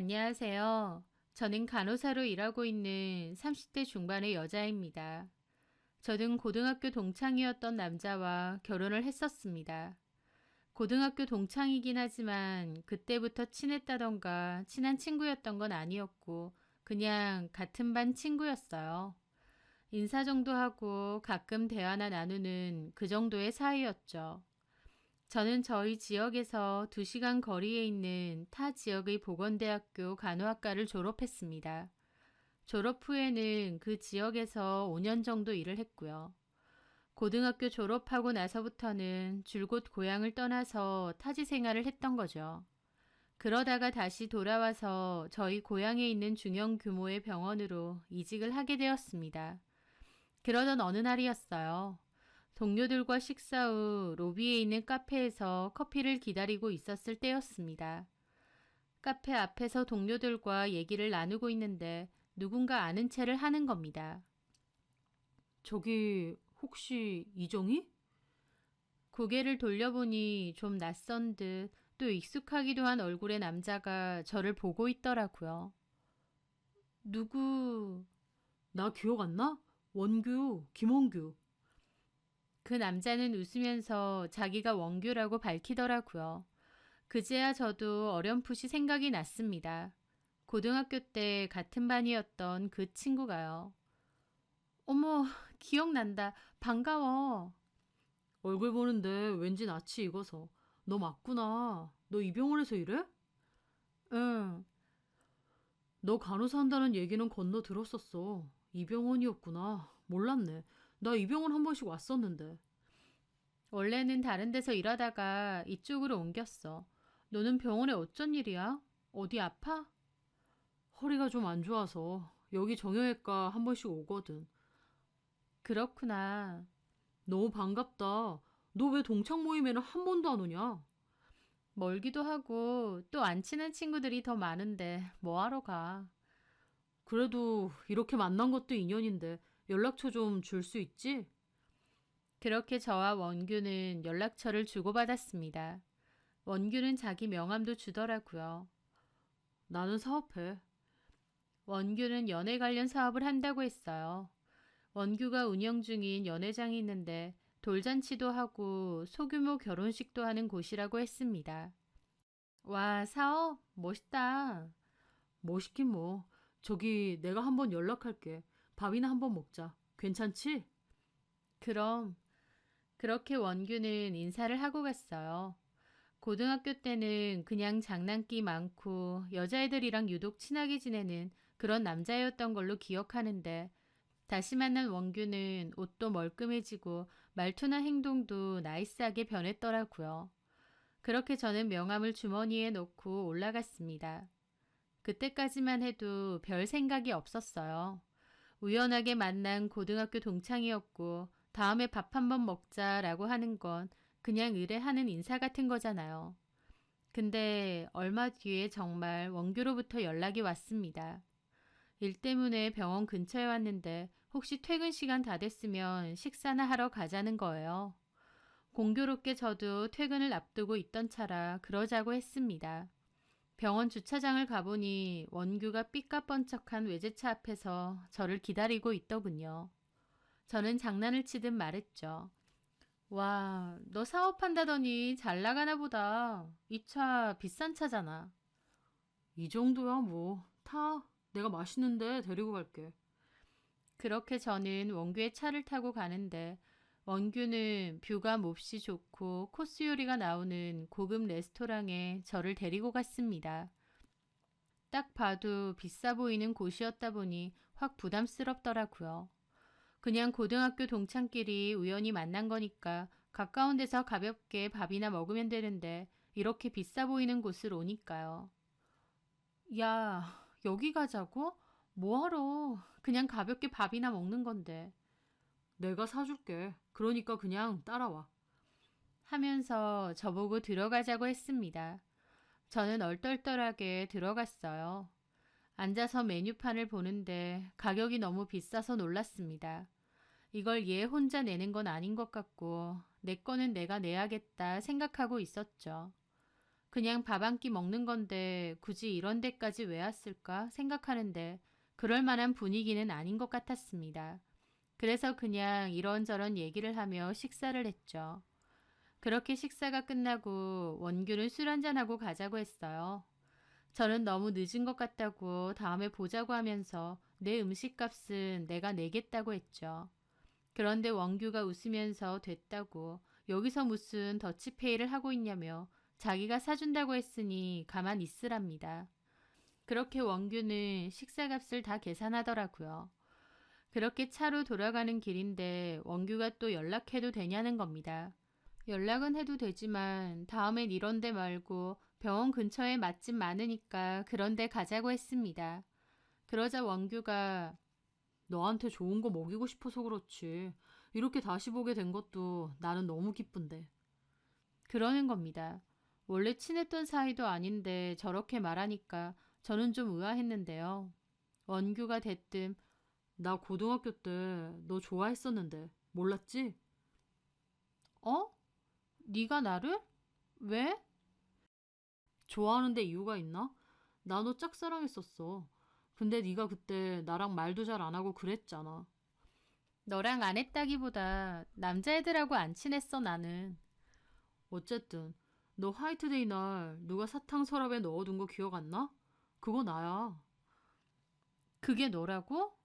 안녕하세요. 저는 간호사로 일하고 있는 30대 중반의 여자입니다. 저는 고등학교 동창이었던 남자와 결혼을 했었습니다. 고등학교 동창이긴 하지만 그때부터 친했다던가 친한 친구였던 건 아니었고 그냥 같은 반 친구였어요. 인사 정도 하고 가끔 대화나 나누는 그 정도의 사이였죠. 저는 저희 지역에서 2시간 거리에 있는 타 지역의 보건대학교 간호학과를 졸업했습니다. 졸업 후에는 그 지역에서 5년 정도 일을 했고요. 고등학교 졸업하고 나서부터는 줄곧 고향을 떠나서 타지 생활을 했던 거죠. 그러다가 다시 돌아와서 저희 고향에 있는 중형 규모의 병원으로 이직을 하게 되었습니다. 그러던 어느 날이었어요. 동료들과 식사 후 로비에 있는 카페에서 커피를 기다리고 있었을 때였습니다. 카페 앞에서 동료들과 얘기를 나누고 있는데 누군가 아는 체를 하는 겁니다. 저기 혹시 이정희? 고개를 돌려보니 좀 낯선 듯 또 익숙하기도 한 얼굴의 남자가 저를 보고 있더라고요. 누구? 나 기억 안 나? 원규, 김원규. 그 남자는 웃으면서 자기가 원규라고 밝히더라고요. 그제야 저도 어렴풋이 생각이 났습니다. 고등학교 때 같은 반이었던 그 친구가요. 어머, 기억난다. 반가워. 얼굴 보는데 왠지 낯이 익어서. 너 맞구나. 너 이 병원에서 일해? 응, 너 간호사 한다는 얘기는 건너 들었었어. 이 병원이었구나. 몰랐네. 나 이 병원 한 번씩 왔었는데. 원래는 다른 데서 일하다가 이쪽으로 옮겼어. 너는 병원에 어쩐 일이야? 어디 아파? 허리가 좀 안 좋아서 여기 정형외과 한 번씩 오거든. 그렇구나. 너무 반갑다. 너 왜 동창 모임에는 한 번도 안 오냐? 멀기도 하고 또 안 친한 친구들이 더 많은데 뭐하러 가. 그래도 이렇게 만난 것도 인연인데 연락처 좀 줄 수 있지? 그렇게 저와 원규는 연락처를 주고받았습니다. 원규는 자기 명함도 주더라고요. 나는 사업해. 원규는 연애 관련 사업을 한다고 했어요. 원규가 운영 중인 연회장이 있는데 돌잔치도 하고 소규모 결혼식도 하는 곳이라고 했습니다. 와, 사업? 멋있다. 멋있긴 뭐. 저기 내가 한번 연락할게. 밥이나 한번 먹자. 괜찮지? 그럼 그렇게 원규는 인사를 하고 갔어요. 고등학교 때는 그냥 장난기 많고 여자애들이랑 유독 친하게 지내는 그런 남자였던 걸로 기억하는데 다시 만난 원규는 옷도 멀끔해지고 말투나 행동도 나이스하게 변했더라고요. 그렇게 저는 명함을 주머니에 넣고 올라갔습니다. 그때까지만 해도 별 생각이 없었어요. 우연하게 만난 고등학교 동창이었고 다음에 밥 한번 먹자라고 하는 건 그냥 의뢰하는 인사 같은 거잖아요. 근데 얼마 뒤에 정말 원규로부터 연락이 왔습니다. 일 때문에 병원 근처에 왔는데 혹시 퇴근 시간 다 됐으면 식사나 하러 가자는 거예요. 공교롭게 저도 퇴근을 앞두고 있던 차라 그러자고 했습니다. 병원 주차장을 가보니 원규가 삐까뻔쩍한 외제차 앞에서 저를 기다리고 있더군요. 저는 장난을 치듯 말했죠. 와, 너 사업한다더니 잘 나가나 보다. 이 차 비싼 차잖아. 이 정도야 뭐. 타. 내가 맛있는데 데리고 갈게. 그렇게 저는 원규의 차를 타고 가는데 원규는 뷰가 몹시 좋고 코스 요리가 나오는 고급 레스토랑에 저를 데리고 갔습니다. 딱 봐도 비싸 보이는 곳이었다 보니 확 부담스럽더라고요. 그냥 고등학교 동창끼리 우연히 만난 거니까 가까운 데서 가볍게 밥이나 먹으면 되는데 이렇게 비싸 보이는 곳을 오니까요. 야, 여기 가자고? 뭐하러? 그냥 가볍게 밥이나 먹는 건데. 내가 사줄게. 그러니까 그냥 따라와. 하면서 저보고 들어가자고 했습니다. 저는 얼떨떨하게 들어갔어요. 앉아서 메뉴판을 보는데 가격이 너무 비싸서 놀랐습니다. 이걸 얘 혼자 내는 건 아닌 것 같고 내 거는 내가 내야겠다 생각하고 있었죠. 그냥 밥 한 끼 먹는 건데 굳이 이런 데까지 왜 왔을까 생각하는데 그럴 만한 분위기는 아닌 것 같았습니다. 그래서 그냥 이런저런 얘기를 하며 식사를 했죠. 그렇게 식사가 끝나고 원규는 술 한잔하고 가자고 했어요. 저는 너무 늦은 것 같다고 다음에 보자고 하면서 내 음식값은 내가 내겠다고 했죠. 그런데 원규가 웃으면서 됐다고 여기서 무슨 더치페이를 하고 있냐며 자기가 사준다고 했으니 가만 있으랍니다. 그렇게 원규는 식사값을 다 계산하더라고요. 그렇게 차로 돌아가는 길인데 원규가 또 연락해도 되냐는 겁니다. 연락은 해도 되지만 다음엔 이런 데 말고 병원 근처에 맛집 많으니까 그런 데 가자고 했습니다. 그러자 원규가 너한테 좋은 거 먹이고 싶어서 그렇지. 이렇게 다시 보게 된 것도 나는 너무 기쁜데. 그러는 겁니다. 원래 친했던 사이도 아닌데 저렇게 말하니까 저는 좀 의아했는데요. 원규가 대뜸 나 고등학교 때 너 좋아했었는데 몰랐지? 어? 네가 나를? 왜? 좋아하는데 이유가 있나? 나 너 짝사랑했었어. 근데 네가 그때 나랑 말도 잘 안 하고 그랬잖아. 너랑 안 했다기보다 남자애들하고 안 친했어 나는. 어쨌든 너 화이트데이 날 누가 사탕 서랍에 넣어둔 거 기억 안 나? 그거 나야. 그게 너라고?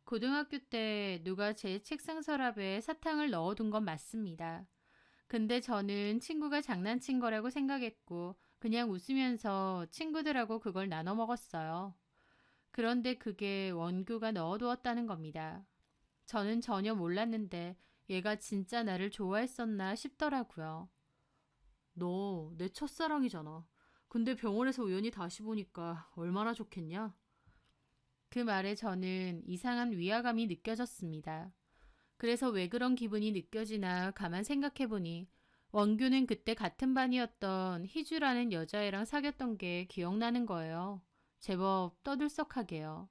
고등학교 때 누가 제 책상 서랍에 사탕을 넣어둔 건 맞습니다. 근데 저는 친구가 장난친 거라고 생각했고 그냥 웃으면서 친구들하고 그걸 나눠 먹었어요. 그런데 그게 원규가 넣어두었다는 겁니다. 저는 전혀 몰랐는데 얘가 진짜 나를 좋아했었나 싶더라고요. 너 내 첫사랑이잖아. 근데 병원에서 우연히 다시 보니까 얼마나 좋겠냐? 그 말에 저는 이상한 위화감이 느껴졌습니다. 그래서 왜 그런 기분이 느껴지나 가만 생각해보니 원규는 그때 같은 반이었던 희주라는 여자애랑 사귀었던 게 기억나는 거예요. 제법 떠들썩하게요.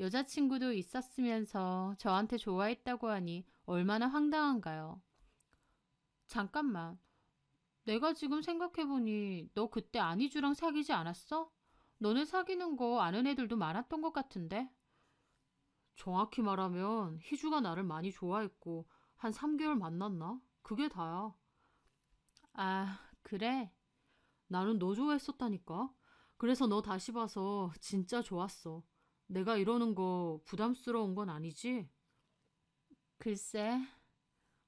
여자친구도 있었으면서 저한테 좋아했다고 하니 얼마나 황당한가요? 잠깐만. 내가 지금 생각해보니 너 그때 안희주랑 사귀지 않았어? 너네 사귀는 거 아는 애들도 많았던 것 같은데? 정확히 말하면 희주가 나를 많이 좋아했고 한 3개월 만났나? 그게 다야. 아, 그래? 나는 너 좋아했었다니까. 그래서 너 다시 봐서 진짜 좋았어. 내가 이러는 거 부담스러운 건 아니지? 글쎄,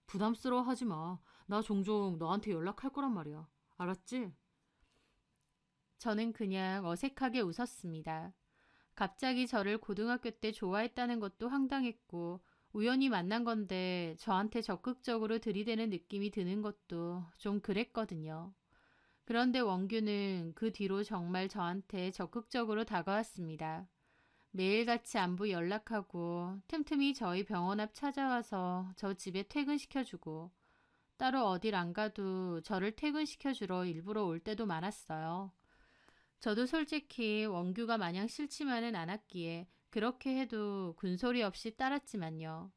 부담스러워 하지 마. 나 종종 너한테 연락할 거란 말이야. 알았지? 저는 그냥 어색하게 웃었습니다. 갑자기 저를 고등학교 때 좋아했다는 것도 황당했고, 우연히 만난 건데 저한테 적극적으로 들이대는 느낌이 드는 것도 좀 그랬거든요. 그런데 원규는 그 뒤로 정말 저한테 적극적으로 다가왔습니다. 매일같이 안부 연락하고 틈틈이 저희 병원 앞 찾아와서 저 집에 퇴근시켜주고 따로 어딜 안 가도 저를 퇴근시켜주러 일부러 올 때도 많았어요. 저도 솔직히 원규가 마냥 싫지만은 않았기에 그렇게 해도 군소리 없이 따랐지만요.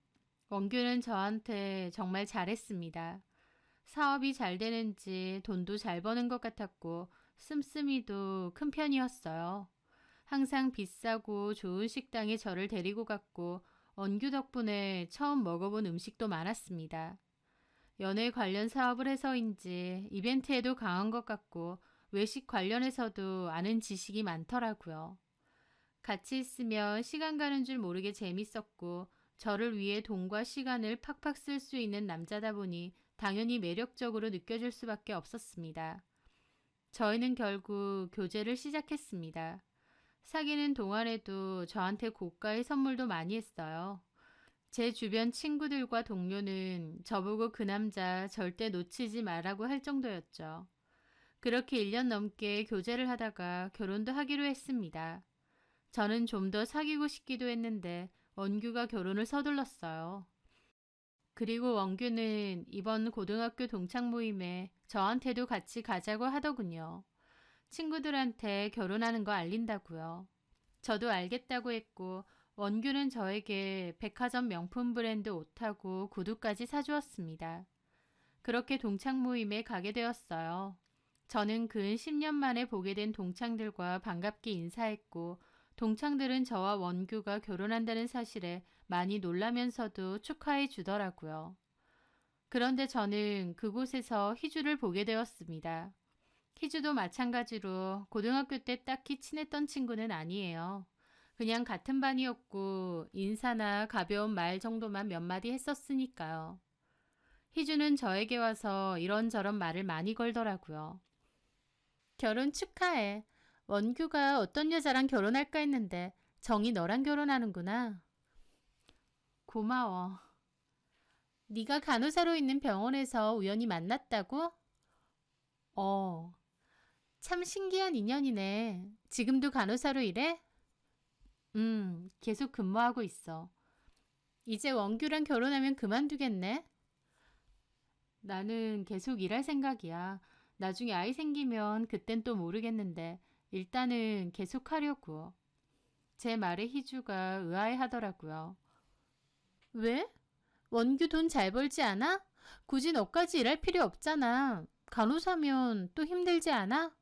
원규는 저한테 정말 잘했습니다. 사업이 잘 되는지 돈도 잘 버는 것 같았고 씀씀이도 큰 편이었어요. 항상 비싸고 좋은 식당에 저를 데리고 갔고 원규 덕분에 처음 먹어본 음식도 많았습니다. 연애 관련 사업을 해서인지 이벤트에도 강한 것 같고 외식 관련해서도 아는 지식이 많더라고요. 같이 있으면 시간 가는 줄 모르게 재밌었고 저를 위해 돈과 시간을 팍팍 쓸 수 있는 남자다 보니 당연히 매력적으로 느껴질 수밖에 없었습니다. 저희는 결국 교제를 시작했습니다. 사귀는 동안에도 저한테 고가의 선물도 많이 했어요. 제 주변 친구들과 동료는 저보고 그 남자 절대 놓치지 말라고 할 정도였죠. 그렇게 1년 넘게 교제를 하다가 결혼도 하기로 했습니다. 저는 좀 더 사귀고 싶기도 했는데 원규가 결혼을 서둘렀어요. 그리고 원규는 이번 고등학교 동창 모임에 저한테도 같이 가자고 하더군요. 친구들한테 결혼하는 거 알린다고요. 저도 알겠다고 했고 원규는 저에게 백화점 명품 브랜드 옷하고 구두까지 사주었습니다. 그렇게 동창 모임에 가게 되었어요. 저는 근 10년 만에 보게 된 동창들과 반갑게 인사했고, 동창들은 저와 원규가 결혼한다는 사실에 많이 놀라면서도 축하해 주더라고요. 그런데 저는 그곳에서 희주를 보게 되었습니다. 희주도 마찬가지로 고등학교 때 딱히 친했던 친구는 아니에요. 그냥 같은 반이었고 인사나 가벼운 말 정도만 몇 마디 했었으니까요. 희주는 저에게 와서 이런저런 말을 많이 걸더라고요. 결혼 축하해. 원규가 어떤 여자랑 결혼할까 했는데 정이 너랑 결혼하는구나. 고마워. 네가 간호사로 있는 병원에서 우연히 만났다고? 어, 참 신기한 인연이네. 지금도 간호사로 일해? 계속 근무하고 있어. 이제 원규랑 결혼하면 그만두겠네? 나는 계속 일할 생각이야. 나중에 아이 생기면 그땐 또 모르겠는데 일단은 계속 하려고. 제 말에 희주가 의아해 하더라고요. 왜? 원규 돈 잘 벌지 않아? 굳이 너까지 일할 필요 없잖아. 간호사면 또 힘들지 않아?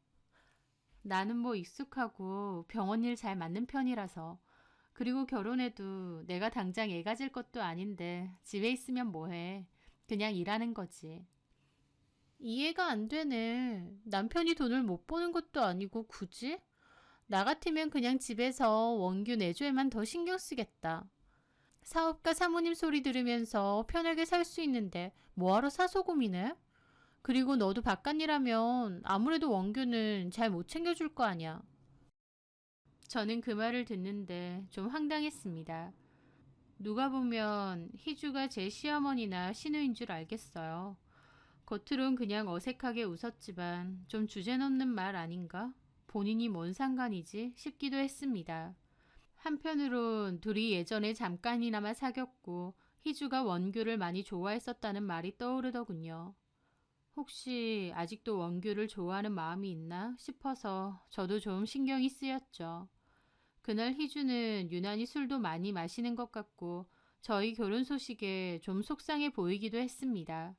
나는 뭐 익숙하고 병원 일 잘 맞는 편이라서. 그리고 결혼해도 내가 당장 애 가질 것도 아닌데 집에 있으면 뭐해. 그냥 일하는 거지. 이해가 안 되네. 남편이 돈을 못 버는 것도 아니고 굳이? 나 같으면 그냥 집에서 원규 내조에만 더 신경 쓰겠다. 사업가 사모님 소리 들으면서 편하게 살 수 있는데 뭐하러 사서 고민해? 그리고 너도 바깥 일하면 아무래도 원규는 잘 못 챙겨줄 거 아니야. 저는 그 말을 듣는데 좀 황당했습니다. 누가 보면 희주가 제 시어머니나 시누인 줄 알겠어요. 겉으론 그냥 어색하게 웃었지만 좀 주제넘는 말 아닌가? 본인이 뭔 상관이지 싶기도 했습니다. 한편으론 둘이 예전에 잠깐이나마 사귀었고 희주가 원규를 많이 좋아했었다는 말이 떠오르더군요. 혹시 아직도 원규를 좋아하는 마음이 있나 싶어서 저도 좀 신경이 쓰였죠. 그날 희주는 유난히 술도 많이 마시는 것 같고 저희 결혼 소식에 좀 속상해 보이기도 했습니다.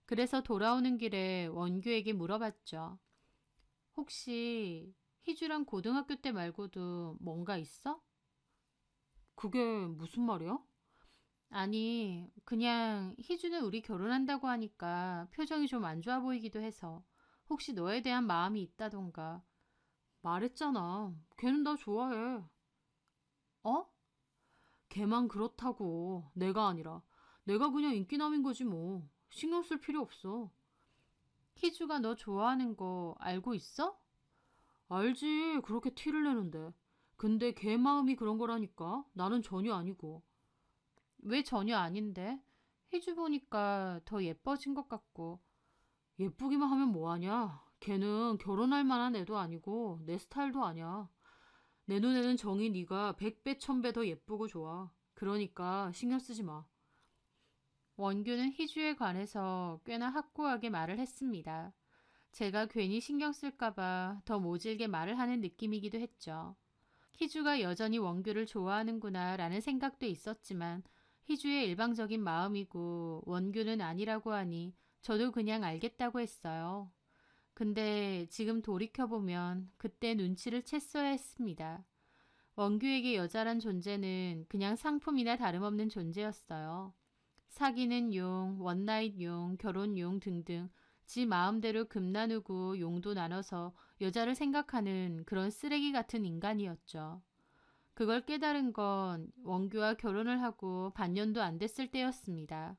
그래서 돌아오는 길에 원규에게 물어봤죠. 혹시 희주랑 고등학교 때 말고도 뭔가 있어? 그게 무슨 말이야? 아니, 그냥 희주는 우리 결혼한다고 하니까 표정이 좀 안 좋아 보이기도 해서 혹시 너에 대한 마음이 있다던가. 말했잖아. 걔는 나 좋아해. 어? 걔만 그렇다고. 내가 아니라. 내가 그냥 인기남인 거지 뭐. 신경 쓸 필요 없어. 희주가 너 좋아하는 거 알고 있어? 알지. 그렇게 티를 내는데. 근데 걔 마음이 그런 거라니까. 나는 전혀 아니고. 왜 전혀 아닌데? 희주 보니까 더 예뻐진 것 같고. 예쁘기만 하면 뭐하냐? 걔는 결혼할 만한 애도 아니고 내 스타일도 아니야. 내 눈에는 정이 네가 100배, 1000배 더 예쁘고 좋아. 그러니까 신경 쓰지 마. 원규는 희주에 관해서 꽤나 확고하게 말을 했습니다. 제가 괜히 신경 쓸까봐 더 모질게 말을 하는 느낌이기도 했죠. 희주가 여전히 원규를 좋아하는구나 라는 생각도 있었지만 희주의 일방적인 마음이고 원규는 아니라고 하니 저도 그냥 알겠다고 했어요. 근데 지금 돌이켜보면 그때 눈치를 챘어야 했습니다. 원규에게 여자란 존재는 그냥 상품이나 다름없는 존재였어요. 사귀는 용, 원나잇 용, 결혼 용 등등 지 마음대로 금 나누고 용도 나눠서 여자를 생각하는 그런 쓰레기 같은 인간이었죠. 그걸 깨달은 건 원규와 결혼을 하고 반년도 안 됐을 때였습니다.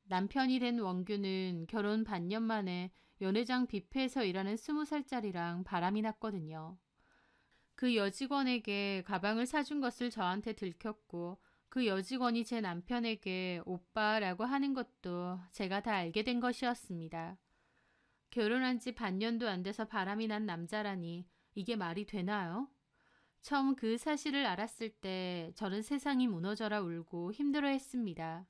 남편이 된 원규는 결혼 반년 만에 연회장 뷔페에서 일하는 20살짜리랑 바람이 났거든요. 그 여직원에게 가방을 사준 것을 저한테 들켰고 그 여직원이 제 남편에게 오빠라고 하는 것도 제가 다 알게 된 것이었습니다. 결혼한 지 반년도 안 돼서 바람이 난 남자라니 이게 말이 되나요? 처음 그 사실을 알았을 때 저는 세상이 무너져라 울고 힘들어했습니다.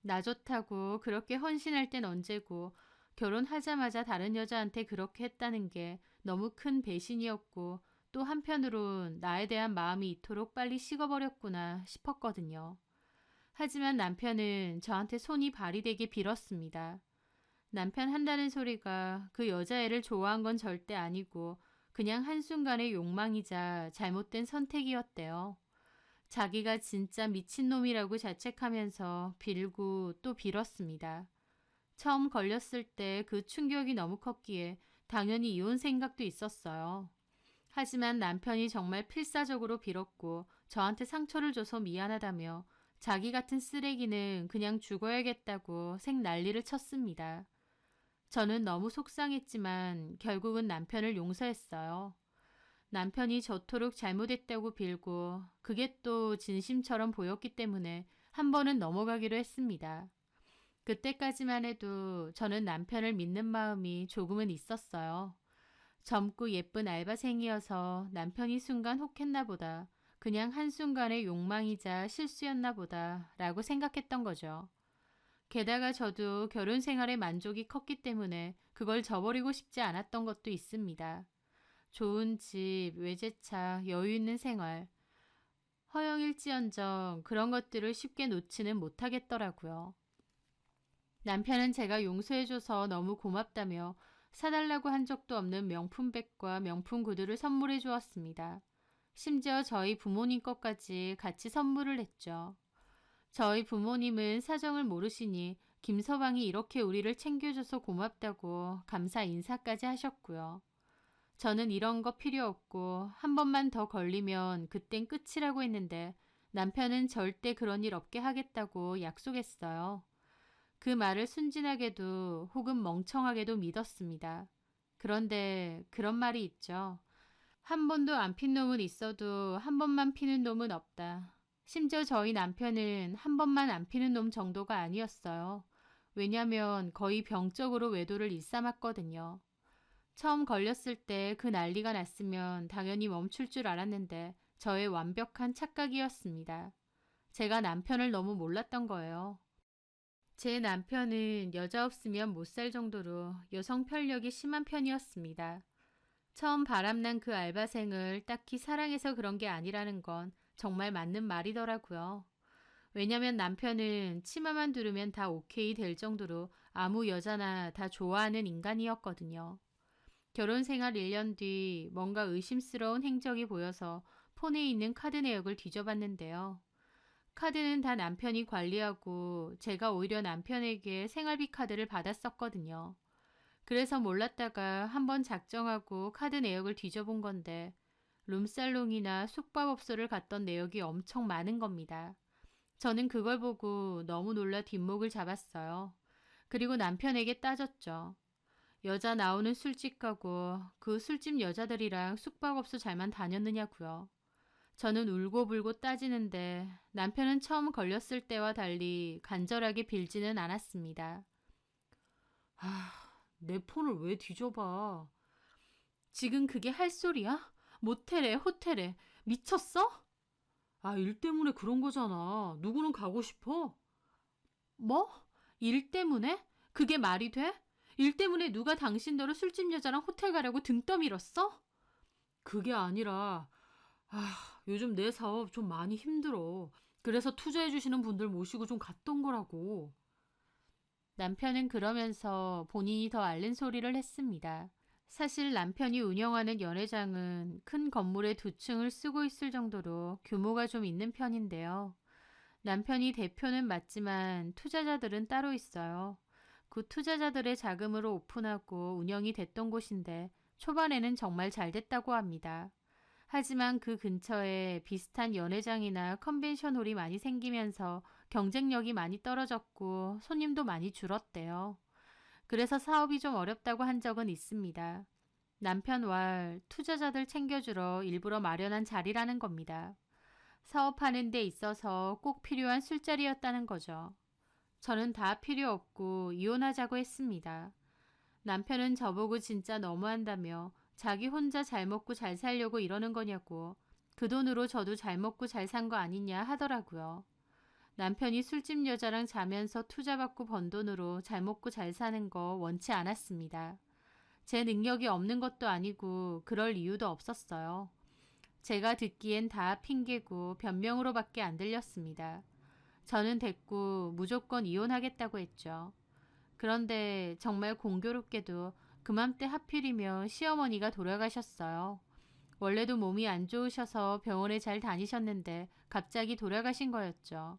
나 좋다고 그렇게 헌신할 땐 언제고 결혼하자마자 다른 여자한테 그렇게 했다는 게 너무 큰 배신이었고 또 한편으론 나에 대한 마음이 이토록 빨리 식어버렸구나 싶었거든요. 하지만 남편은 저한테 손이 발이 되게 빌었습니다. 남편 한다는 소리가 그 여자애를 좋아한 건 절대 아니고 그냥 한순간의 욕망이자 잘못된 선택이었대요. 자기가 진짜 미친놈이라고 자책하면서 빌고 또 빌었습니다. 처음 걸렸을 때 그 충격이 너무 컸기에 당연히 이혼 생각도 있었어요. 하지만 남편이 정말 필사적으로 빌었고 저한테 상처를 줘서 미안하다며 자기 같은 쓰레기는 그냥 죽어야겠다고 생난리를 쳤습니다. 저는 너무 속상했지만 결국은 남편을 용서했어요. 남편이 저토록 잘못했다고 빌고 그게 또 진심처럼 보였기 때문에 한 번은 넘어가기로 했습니다. 그때까지만 해도 저는 남편을 믿는 마음이 조금은 있었어요. 젊고 예쁜 알바생이어서 남편이 순간 혹했나 보다. 그냥 한순간의 욕망이자 실수였나 보다 라고 생각했던 거죠. 게다가 저도 결혼 생활에 만족이 컸기 때문에 그걸 저버리고 싶지 않았던 것도 있습니다. 좋은 집, 외제차, 여유 있는 생활. 허영일지언정 그런 것들을 쉽게 놓지는 못하겠더라고요. 남편은 제가 용서해줘서 너무 고맙다며 사달라고 한 적도 없는 명품백과 명품 구두를 선물해 주었습니다. 심지어 저희 부모님 것까지 같이 선물을 했죠. 저희 부모님은 사정을 모르시니 김서방이 이렇게 우리를 챙겨줘서 고맙다고 감사 인사까지 하셨고요. 저는 이런 거 필요 없고 한 번만 더 걸리면 그땐 끝이라고 했는데 남편은 절대 그런 일 없게 하겠다고 약속했어요. 그 말을 순진하게도 혹은 멍청하게도 믿었습니다. 그런데 그런 말이 있죠. 한 번도 안 핀 놈은 있어도 한 번만 피는 놈은 없다. 심지어 저희 남편은 한 번만 안 피는 놈 정도가 아니었어요. 왜냐면 거의 병적으로 외도를 일삼았거든요. 처음 걸렸을 때 그 난리가 났으면 당연히 멈출 줄 알았는데 저의 완벽한 착각이었습니다. 제가 남편을 너무 몰랐던 거예요. 제 남편은 여자 없으면 못 살 정도로 여성 편력이 심한 편이었습니다. 처음 바람난 그 알바생을 딱히 사랑해서 그런 게 아니라는 건 정말 맞는 말이더라고요. 왜냐면 남편은 치마만 두르면 다 오케이 될 정도로 아무 여자나 다 좋아하는 인간이었거든요. 결혼 생활 1년 뒤 뭔가 의심스러운 행적이 보여서 폰에 있는 카드 내역을 뒤져봤는데요. 카드는 다 남편이 관리하고 제가 오히려 남편에게 생활비 카드를 받았었거든요. 그래서 몰랐다가 한번 작정하고 카드 내역을 뒤져본 건데 룸살롱이나 숙박업소를 갔던 내역이 엄청 많은 겁니다. 저는 그걸 보고 너무 놀라 뒷목을 잡았어요. 그리고 남편에게 따졌죠. 여자 나오는 술집 가고 그 술집 여자들이랑 숙박업소 잘만 다녔느냐고요. 저는 울고불고 따지는데 남편은 처음 걸렸을 때와 달리 간절하게 빌지는 않았습니다. 내 폰을 왜 뒤져봐? 지금 그게 할 소리야? 모텔에 호텔에 미쳤어? 일 때문에 그런 거잖아. 누구는 가고 싶어? 뭐? 일 때문에? 그게 말이 돼? 일 때문에 누가 당신더러 술집 여자랑 호텔 가려고 등 떠밀었어? 그게 아니라, 요즘 내 사업 좀 많이 힘들어. 그래서 투자해주시는 분들 모시고 좀 갔던 거라고. 남편은 그러면서 본인이 더 앓는 소리를 했습니다. 사실 남편이 운영하는 연회장은 큰 건물의 2층을 쓰고 있을 정도로 규모가 좀 있는 편인데요. 남편이 대표는 맞지만 투자자들은 따로 있어요. 그 투자자들의 자금으로 오픈하고 운영이 됐던 곳인데 초반에는 정말 잘 됐다고 합니다. 하지만 그 근처에 비슷한 연회장이나 컨벤션홀이 많이 생기면서 경쟁력이 많이 떨어졌고 손님도 많이 줄었대요. 그래서 사업이 좀 어렵다고 한 적은 있습니다. 남편 왈 투자자들 챙겨주러 일부러 마련한 자리라는 겁니다. 사업하는 데 있어서 꼭 필요한 술자리였다는 거죠. 저는 다 필요 없고 이혼하자고 했습니다. 남편은 저보고 진짜 너무한다며 자기 혼자 잘 먹고 잘 살려고 이러는 거냐고 그 돈으로 저도 잘 먹고 잘 산 거 아니냐 하더라고요. 남편이 술집 여자랑 자면서 투자받고 번 돈으로 잘 먹고 잘 사는 거 원치 않았습니다. 제 능력이 없는 것도 아니고 그럴 이유도 없었어요. 제가 듣기엔 다 핑계고 변명으로밖에 안 들렸습니다. 저는 됐고 무조건 이혼하겠다고 했죠. 그런데 정말 공교롭게도 그맘때 하필이면 시어머니가 돌아가셨어요. 원래도 몸이 안 좋으셔서 병원에 잘 다니셨는데 갑자기 돌아가신 거였죠.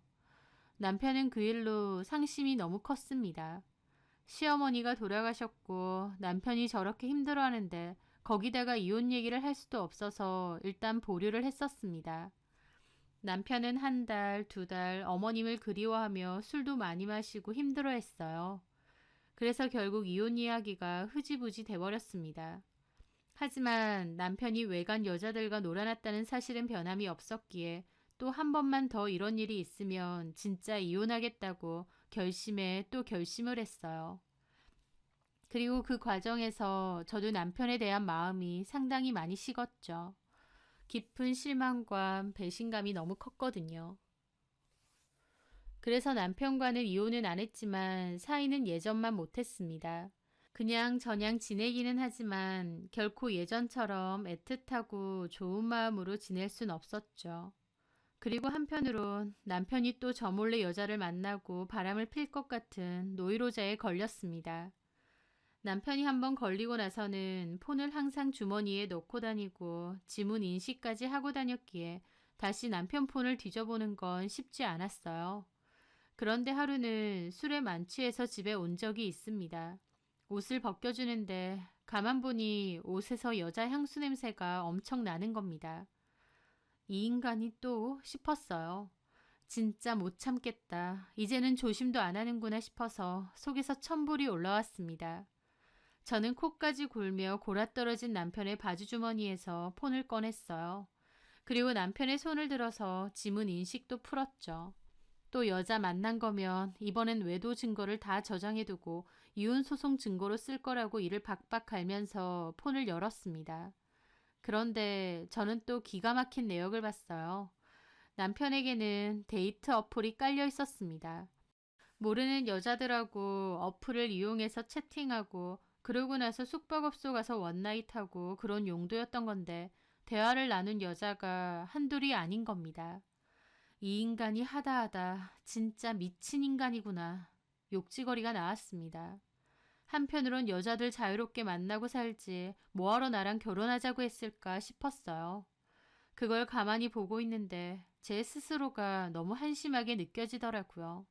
남편은 그 일로 상심이 너무 컸습니다. 시어머니가 돌아가셨고 남편이 저렇게 힘들어하는데 거기다가 이혼 얘기를 할 수도 없어서 일단 보류를 했었습니다. 남편은 한 달, 두 달 어머님을 그리워하며 술도 많이 마시고 힘들어했어요. 그래서 결국 이혼 이야기가 흐지부지 돼버렸습니다. 하지만 남편이 외간 여자들과 놀아났다는 사실은 변함이 없었기에 또 한 번만 더 이런 일이 있으면 진짜 이혼하겠다고 결심에 또 결심을 했어요. 그리고 그 과정에서 저도 남편에 대한 마음이 상당히 많이 식었죠. 깊은 실망과 배신감이 너무 컸거든요. 그래서 남편과는 이혼은 안 했지만 사이는 예전만 못했습니다. 그냥 저냥 지내기는 하지만 결코 예전처럼 애틋하고 좋은 마음으로 지낼 순 없었죠. 그리고 한편으론 남편이 또 저 몰래 여자를 만나고 바람을 필 것 같은 노이로자에 걸렸습니다. 남편이 한번 걸리고 나서는 폰을 항상 주머니에 넣고 다니고 지문 인식까지 하고 다녔기에 다시 남편 폰을 뒤져보는 건 쉽지 않았어요. 그런데 하루는 술에 만취해서 집에 온 적이 있습니다. 옷을 벗겨주는데 가만 보니 옷에서 여자 향수 냄새가 엄청 나는 겁니다. 이 인간이 또 싶었어요. 진짜 못 참겠다. 이제는 조심도 안 하는구나 싶어서 속에서 천불이 올라왔습니다. 저는 코까지 골며 골아떨어진 남편의 바지주머니에서 폰을 꺼냈어요. 그리고 남편의 손을 들어서 지문 인식도 풀었죠. 또 여자 만난 거면 이번엔 외도 증거를 다 저장해두고 이혼 소송 증거로 쓸 거라고 이를 박박 갈면서 폰을 열었습니다. 그런데 저는 또 기가 막힌 내역을 봤어요. 남편에게는 데이트 어플이 깔려 있었습니다. 모르는 여자들하고 어플을 이용해서 채팅하고 그러고 나서 숙박업소 가서 원나잇하고 그런 용도였던 건데 대화를 나눈 여자가 한둘이 아닌 겁니다. 이 인간이 하다하다 진짜 미친 인간이구나. 욕지거리가 나왔습니다. 한편으론 여자들 자유롭게 만나고 살지 뭐하러 나랑 결혼하자고 했을까 싶었어요. 그걸 가만히 보고 있는데 제 스스로가 너무 한심하게 느껴지더라고요.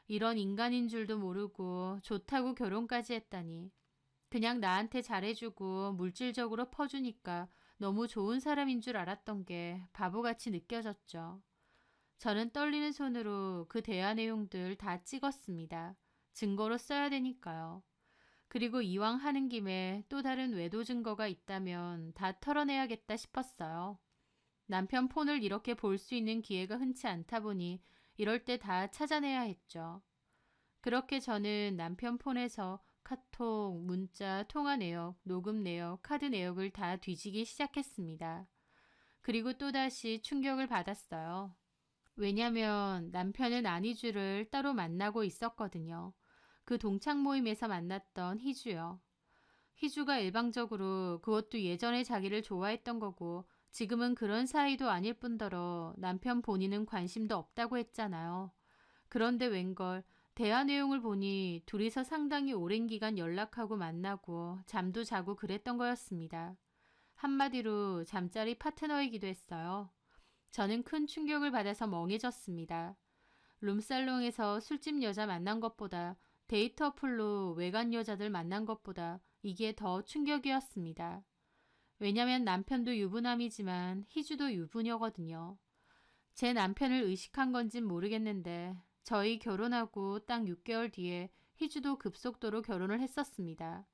이런 인간인 줄도 모르고 좋다고 결혼까지 했다니. 그냥 나한테 잘해주고 물질적으로 퍼주니까 너무 좋은 사람인 줄 알았던 게 바보같이 느껴졌죠. 저는 떨리는 손으로 그 대화 내용들 다 찍었습니다. 증거로 써야 되니까요. 그리고 이왕 하는 김에 또 다른 외도 증거가 있다면 다 털어내야겠다 싶었어요. 남편 폰을 이렇게 볼 수 있는 기회가 흔치 않다 보니 이럴 때 다 찾아내야 했죠. 그렇게 저는 남편 폰에서 카톡, 문자, 통화 내역, 녹음 내역, 카드 내역을 다 뒤지기 시작했습니다. 그리고 또다시 충격을 받았어요. 왜냐면 남편은 안희주를 따로 만나고 있었거든요. 그 동창 모임에서 만났던 희주요. 희주가 일방적으로 그것도 예전에 자기를 좋아했던 거고 지금은 그런 사이도 아닐 뿐더러 남편 본인은 관심도 없다고 했잖아요. 그런데 웬걸 대화 내용을 보니 둘이서 상당히 오랜 기간 연락하고 만나고 잠도 자고 그랬던 거였습니다. 한마디로 잠자리 파트너이기도 했어요. 저는 큰 충격을 받아서 멍해졌습니다. 룸살롱에서 술집 여자 만난 것보다 데이트 어플로 외간 여자들 만난 것보다 이게 더 충격이었습니다. 왜냐면 남편도 유부남이지만 희주도 유부녀거든요. 제 남편을 의식한 건진 모르겠는데 저희 결혼하고 딱 6개월 뒤에 희주도 급속도로 결혼을 했었습니다.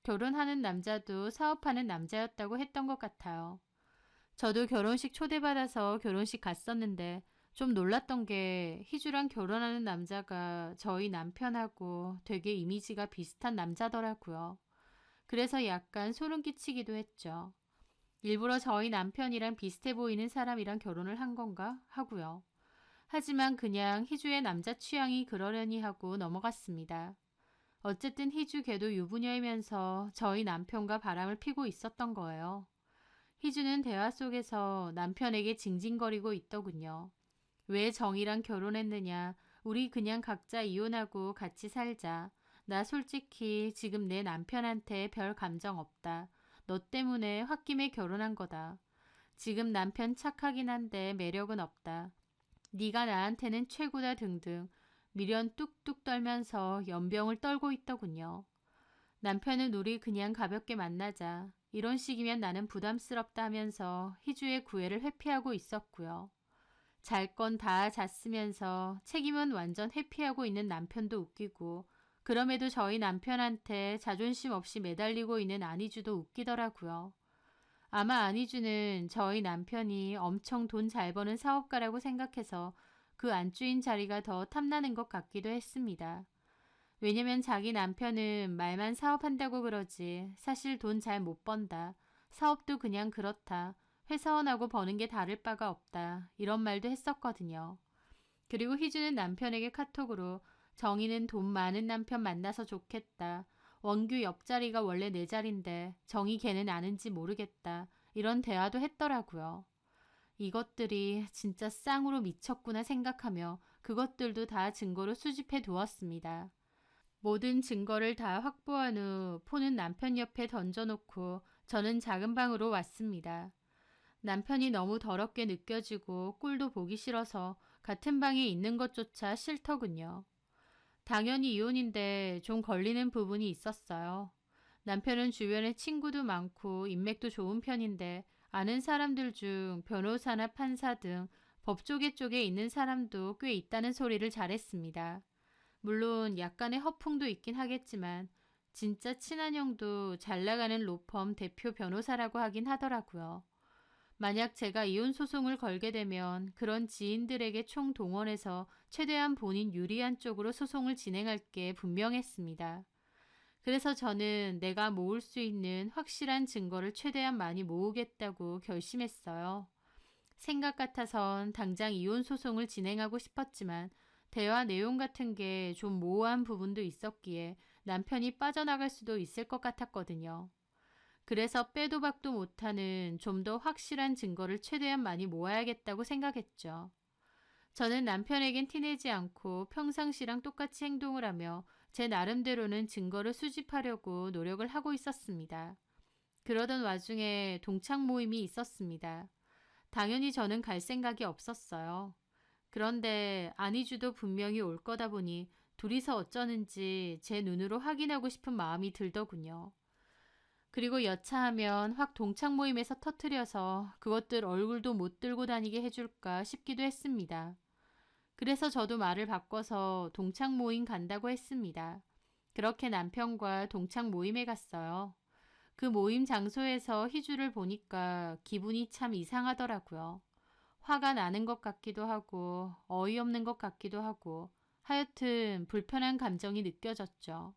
결혼하는 남자도 사업하는 남자였다고 했던 것 같아요. 저도 결혼식 초대받아서 결혼식 갔었는데 좀 놀랐던 게 희주랑 결혼하는 남자가 저희 남편하고 되게 이미지가 비슷한 남자더라고요. 그래서 약간 소름 끼치기도 했죠. 일부러 저희 남편이랑 비슷해 보이는 사람이랑 결혼을 한 건가 하고요. 하지만 그냥 희주의 남자 취향이 그러려니 하고 넘어갔습니다. 어쨌든 희주 걔도 유부녀이면서 저희 남편과 바람을 피고 있었던 거예요. 희주는 대화 속에서 남편에게 징징거리고 있더군요. 왜 정이랑 결혼했느냐? 우리 그냥 각자 이혼하고 같이 살자. 나 솔직히 지금 내 남편한테 별 감정 없다. 너 때문에 홧김에 결혼한 거다. 지금 남편 착하긴 한데 매력은 없다. 네가 나한테는 최고다 등등 미련 뚝뚝 떨면서 연병을 떨고 있더군요. 남편은 우리 그냥 가볍게 만나자. 이런 식이면 나는 부담스럽다 하면서 희주의 구애를 회피하고 있었고요. 잘 건 다 잤으면서 책임은 완전 회피하고 있는 남편도 웃기고 그럼에도 저희 남편한테 자존심 없이 매달리고 있는 안희주도 웃기더라고요. 아마 안희주는 저희 남편이 엄청 돈 잘 버는 사업가라고 생각해서 그 안주인 자리가 더 탐나는 것 같기도 했습니다. 왜냐면 자기 남편은 말만 사업한다고 그러지 사실 돈 잘 못 번다. 사업도 그냥 그렇다. 회사원하고 버는 게 다를 바가 없다. 이런 말도 했었거든요. 그리고 희주는 남편에게 카톡으로 정희는 돈 많은 남편 만나서 좋겠다. 원규 옆자리가 원래 내 자리인데 정희 걔는 아는지 모르겠다. 이런 대화도 했더라고요. 이것들이 진짜 쌍으로 미쳤구나 생각하며 그것들도 다 증거로 수집해 두었습니다. 모든 증거를 다 확보한 후 폰은 남편 옆에 던져놓고 저는 작은 방으로 왔습니다. 남편이 너무 더럽게 느껴지고 꼴도 보기 싫어서 같은 방에 있는 것조차 싫더군요. 당연히 이혼인데 좀 걸리는 부분이 있었어요. 남편은 주변에 친구도 많고 인맥도 좋은 편인데 아는 사람들 중 변호사나 판사 등 법조계 쪽에 있는 사람도 꽤 있다는 소리를 잘했습니다. 물론 약간의 허풍도 있긴 하겠지만 진짜 친한 형도 잘 나가는 로펌 대표 변호사라고 하긴 하더라고요. 만약 제가 이혼 소송을 걸게 되면 그런 지인들에게 총동원해서 최대한 본인 유리한 쪽으로 소송을 진행할 게 분명했습니다. 그래서 저는 내가 모을 수 있는 확실한 증거를 최대한 많이 모으겠다고 결심했어요. 생각 같아선 당장 이혼 소송을 진행하고 싶었지만 대화 내용 같은 게 좀 모호한 부분도 있었기에 남편이 빠져나갈 수도 있을 것 같았거든요. 그래서 빼도 박도 못하는 좀 더 확실한 증거를 최대한 많이 모아야겠다고 생각했죠. 저는 남편에겐 티내지 않고 평상시랑 똑같이 행동을 하며 제 나름대로는 증거를 수집하려고 노력을 하고 있었습니다. 그러던 와중에 동창 모임이 있었습니다. 당연히 저는 갈 생각이 없었어요. 그런데 안희주도 분명히 올 거다 보니 둘이서 어쩌는지 제 눈으로 확인하고 싶은 마음이 들더군요. 그리고 여차하면 확 동창 모임에서 터트려서 그것들 얼굴도 못 들고 다니게 해줄까 싶기도 했습니다. 그래서 저도 말을 바꿔서 동창 모임 간다고 했습니다. 그렇게 남편과 동창 모임에 갔어요. 그 모임 장소에서 희주를 보니까 기분이 참 이상하더라고요. 화가 나는 것 같기도 하고 어이없는 것 같기도 하고 하여튼 불편한 감정이 느껴졌죠.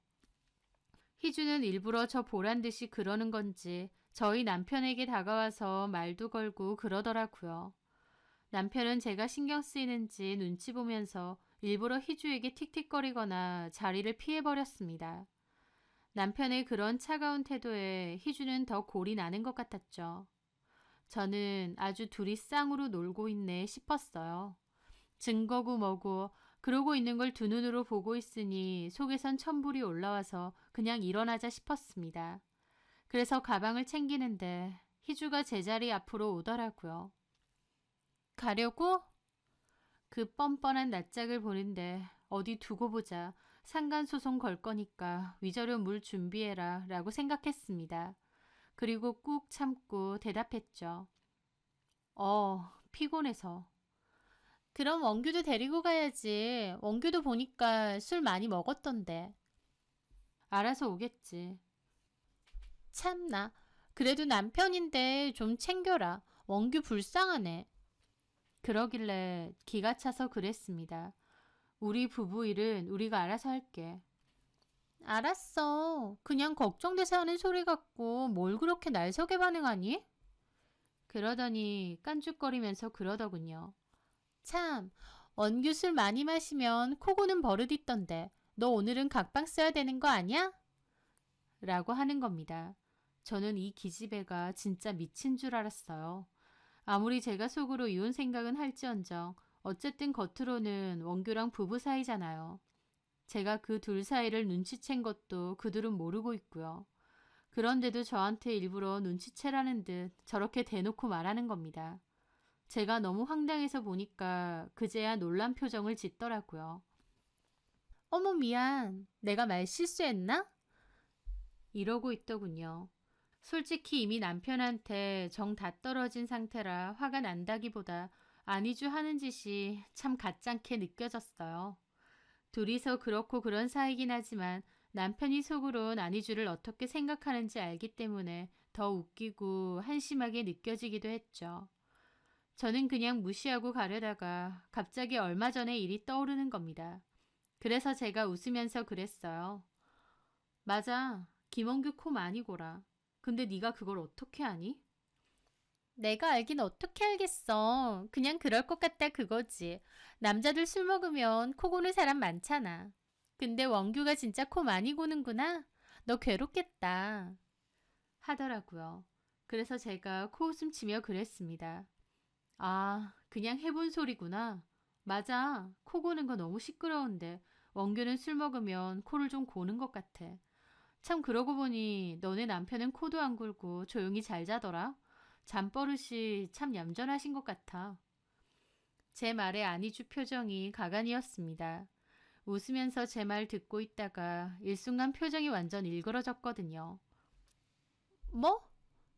희주는 일부러 저 보란 듯이 그러는 건지 저희 남편에게 다가와서 말도 걸고 그러더라고요. 남편은 제가 신경 쓰이는지 눈치 보면서 일부러 희주에게 틱틱거리거나 자리를 피해버렸습니다. 남편의 그런 차가운 태도에 희주는 더 골이 나는 것 같았죠. 저는 아주 둘이 쌍으로 놀고 있네 싶었어요. 증거고 뭐고 그러고 있는 걸 두 눈으로 보고 있으니 속에선 천불이 올라와서 그냥 일어나자 싶었습니다. 그래서 가방을 챙기는데 희주가 제자리 앞으로 오더라고요. 가려고? 그 뻔뻔한 낯짝을 보는데 어디 두고 보자. 상간소송 걸 거니까 위자료 물 준비해라 라고 생각했습니다. 그리고 꾹 참고 대답했죠. 피곤해서. 그럼 원규도 데리고 가야지. 원규도 보니까 술 많이 먹었던데. 알아서 오겠지. 참나. 그래도 남편인데 좀 챙겨라. 원규 불쌍하네. 그러길래 기가 차서 그랬습니다. 우리 부부 일은 우리가 알아서 할게. 알았어. 그냥 걱정돼서 하는 소리 같고 뭘 그렇게 날석에 반응하니? 그러더니 깐죽거리면서 그러더군요. 참, 원규 술 많이 마시면 코 고는 버릇 있던데 너 오늘은 각방 써야 되는 거 아니야? 라고 하는 겁니다. 저는 이 기집애가 진짜 미친 줄 알았어요. 아무리 제가 속으로 이혼 생각은 할지언정 어쨌든 겉으로는 원규랑 부부 사이잖아요. 제가 그 둘 사이를 눈치챈 것도 그들은 모르고 있고요. 그런데도 저한테 일부러 눈치채라는 듯 저렇게 대놓고 말하는 겁니다. 제가 너무 황당해서 보니까 그제야 놀란 표정을 짓더라고요. 어머, 미안. 내가 말 실수했나? 이러고 있더군요. 솔직히 이미 남편한테 정 다 떨어진 상태라 화가 난다기보다 안희주 하는 짓이 참 가짠게 느껴졌어요. 둘이서 그렇고 그런 사이긴 하지만 남편이 속으론 안희주를 어떻게 생각하는지 알기 때문에 더 웃기고 한심하게 느껴지기도 했죠. 저는 그냥 무시하고 가려다가 갑자기 얼마 전에 일이 떠오르는 겁니다. 그래서 제가 웃으면서 그랬어요. 맞아. 김원규 코 많이 골아. 근데 네가 그걸 어떻게 아니? 내가 알긴 어떻게 알겠어. 그냥 그럴 것 같다 그거지. 남자들 술 먹으면 코 고는 사람 많잖아. 근데 원규가 진짜 코 많이 고는구나. 너 괴롭겠다. 하더라고요. 그래서 제가 코웃음 치며 그랬습니다. 아, 그냥 해본 소리구나. 맞아. 코 고는 거 너무 시끄러운데 원규는 술 먹으면 코를 좀 고는 것 같아. 참 그러고 보니 너네 남편은 코도 안 골고 조용히 잘 자더라. 잠버릇이 참 얌전하신 것 같아. 제 말에 안희주 표정이 가관이었습니다. 웃으면서 제 말 듣고 있다가 일순간 표정이 완전 일그러졌거든요. 뭐?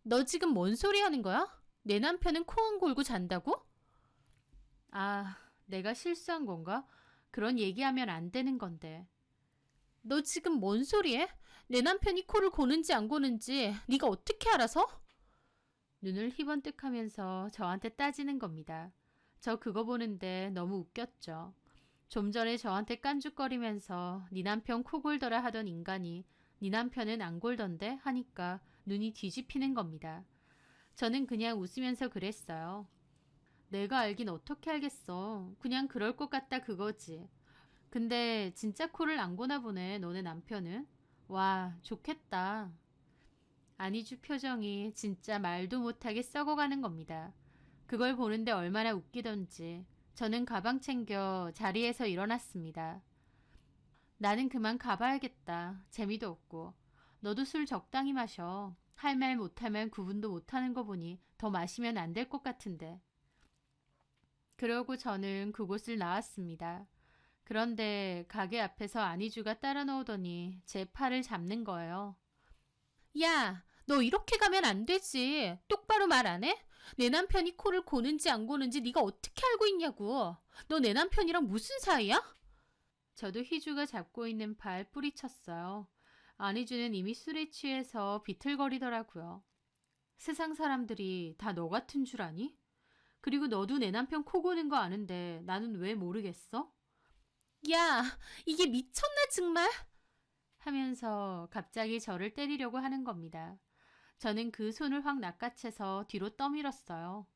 너 지금 뭔 소리 하는 거야? 내 남편은 코 안 골고 잔다고? 아, 내가 실수한 건가? 그런 얘기하면 안 되는 건데. 너 지금 뭔 소리해? 내 남편이 코를 고는지 안 고는지 네가 어떻게 알아서? 눈을 희번뜩하면서 저한테 따지는 겁니다. 저 그거 보는데 너무 웃겼죠. 좀 전에 저한테 깐죽거리면서 네 남편 코 골더라 하던 인간이 네 남편은 안 골던데 하니까 눈이 뒤집히는 겁니다. 저는 그냥 웃으면서 그랬어요. 내가 알긴 어떻게 알겠어. 그냥 그럴 것 같다 그거지. 근데 진짜 코를 안 고나 보네 너네 남편은. 와, 좋겠다. 안희주 표정이 진짜 말도 못하게 썩어가는 겁니다. 그걸 보는데 얼마나 웃기던지 저는 가방 챙겨 자리에서 일어났습니다. 나는 그만 가봐야겠다. 재미도 없고. 너도 술 적당히 마셔. 할 말 못하면 구분도 못하는 거 보니 더 마시면 안 될 것 같은데. 그러고 저는 그곳을 나왔습니다. 그런데 가게 앞에서 안희주가 따라 나오더니 제 팔을 잡는 거예요. 야, 너 이렇게 가면 안 되지. 똑바로 말 안 해? 내 남편이 코를 고는지 안 고는지 네가 어떻게 알고 있냐고. 너 내 남편이랑 무슨 사이야? 저도 희주가 잡고 있는 팔 뿌리쳤어요. 안희주는 이미 술에 취해서 비틀거리더라고요. 세상 사람들이 다 너 같은 줄 아니? 그리고 너도 내 남편 코 고는 거 아는데 나는 왜 모르겠어? 야, 이게 미쳤나 정말? 하면서 갑자기 저를 때리려고 하는 겁니다. 저는 그 손을 확 낚아채서 뒤로 떠밀었어요.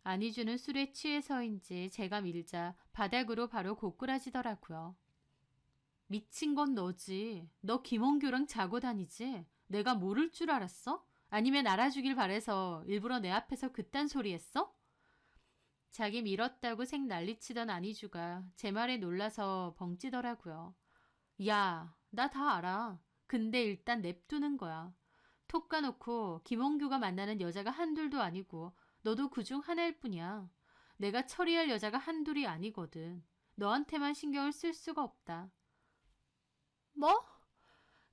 안희주는 술에 취해서인지 제가 밀자 바닥으로 바로 고꾸라지더라고요. 미친 건 너지. 너 김원규랑 자고 다니지? 내가 모를 줄 알았어? 아니면 알아주길 바래서 일부러 내 앞에서 그딴 소리 했어? 자기 밀었다고 색 난리치던 안희주가 제 말에 놀라서 벙찌더라고요. 야, 나 다 알아. 근데 일단 냅두는 거야. 톡 까놓고 김원규가 만나는 여자가 한둘도 아니고 너도 그중 하나일 뿐이야. 내가 처리할 여자가 한둘이 아니거든. 너한테만 신경을 쓸 수가 없다. 뭐?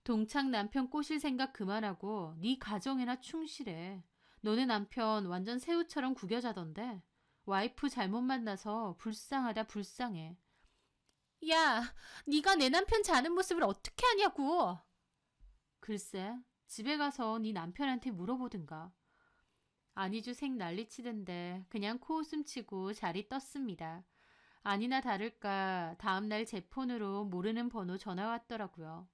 동창 남편 꼬실 생각 그만하고 네 가정에나 충실해. 너네 남편 완전 새우처럼 구겨자던데. 와이프 잘못 만나서 불쌍하다 불쌍해. 야, 네가 내 남편 자는 모습을 어떻게 아냐고. 글쎄, 집에 가서 네 남편한테 물어보든가. 안희주 색 난리치던데 그냥 코웃음 치고 자리 떴습니다. 아니나 다를까 다음날 제 폰으로 모르는 번호 전화 왔더라고요.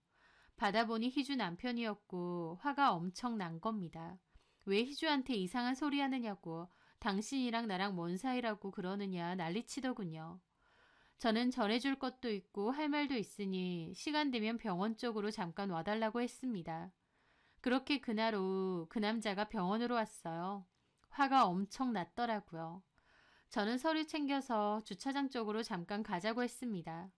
받아보니 희주 남편이었고 화가 엄청 난 겁니다. 왜 희주한테 이상한 소리 하느냐고 당신이랑 나랑 뭔 사이라고 그러느냐 난리치더군요. 저는 전해줄 것도 있고 할 말도 있으니 시간 되면 병원 쪽으로 잠깐 와달라고 했습니다. 그렇게 그날 오후 그 남자가 병원으로 왔어요. 화가 엄청 났더라고요. 저는 서류 챙겨서 주차장 쪽으로 잠깐 가자고 했습니다.